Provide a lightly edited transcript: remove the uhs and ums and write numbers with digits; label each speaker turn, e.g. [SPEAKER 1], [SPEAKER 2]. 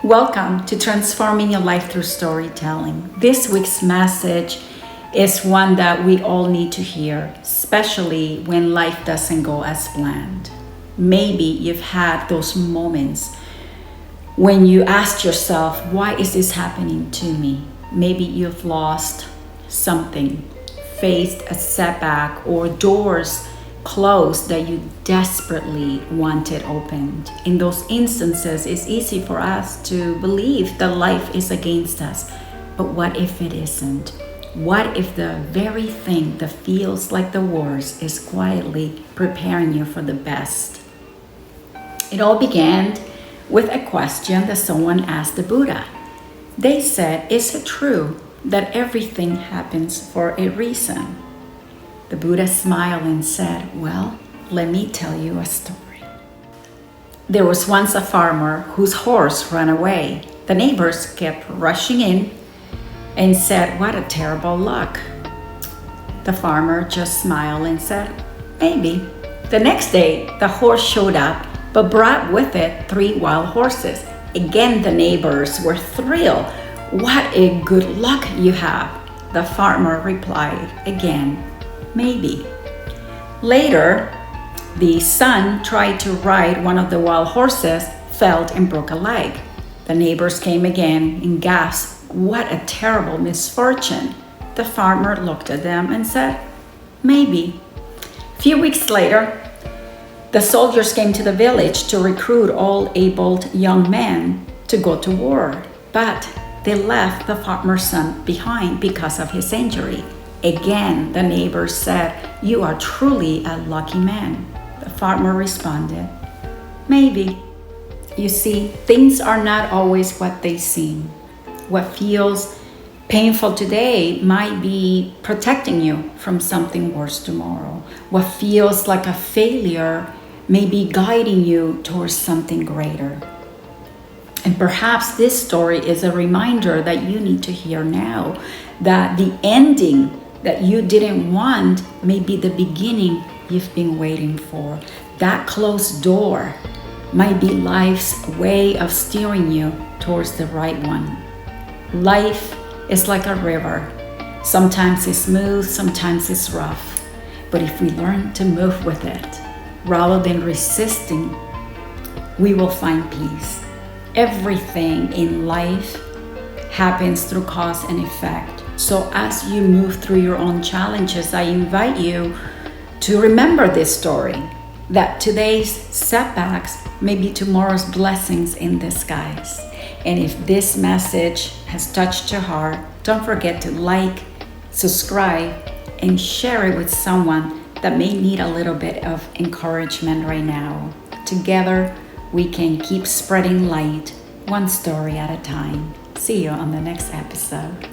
[SPEAKER 1] Welcome to Transforming Your Life Through Storytelling. This week's message is one that we all need to hear, especially when life doesn't go as planned. Maybe you've had those moments when you ask yourself, why is this happening to me? Maybe you've lost something, faced a setback, or doors closed that you desperately wanted opened. In those instances, it's easy for us to believe that life is against us. But what if it isn't? What if the very thing that feels like the worst is quietly preparing you for the best? It all began with a question that someone asked the Buddha. They said, is it true that everything happens for a reason? The Buddha smiled and said, well, let me tell you a story. There was once a farmer whose horse ran away. The neighbors kept rushing in and said, what a terrible luck. The farmer just smiled and said, maybe. The next day, the horse showed up, but brought with it 3 wild horses. Again, the neighbors were thrilled. What a good luck you have. The farmer replied again, maybe. Later, the son tried to ride one of the wild horses, fell and broke a leg. The neighbors came again and gasped, what a terrible misfortune. The farmer looked at them and said, maybe. A few weeks later, the soldiers came to the village to recruit all able young men to go to war, but they left the farmer's son behind because of his injury. Again, the neighbors said, you are truly a lucky man. The farmer responded, maybe. You see, things are not always what they seem. What feels painful today might be protecting you from something worse tomorrow. What feels like a failure may be guiding you towards something greater. And perhaps this story is a reminder that you need to hear now, that the ending that you didn't want may be the beginning you've been waiting for. That closed door might be life's way of steering you towards the right one. Life is like a river. Sometimes it's smooth, sometimes it's rough. But if we learn to move with it, rather than resisting, we will find peace. Everything in life happens through cause and effect. So as you move through your own challenges, I invite you to remember this story, that today's setbacks may be tomorrow's blessings in disguise. And if this message has touched your heart, don't forget to like, subscribe, and share it with someone that may need a little bit of encouragement right now. Together, we can keep spreading light, one story at a time. See you on the next episode.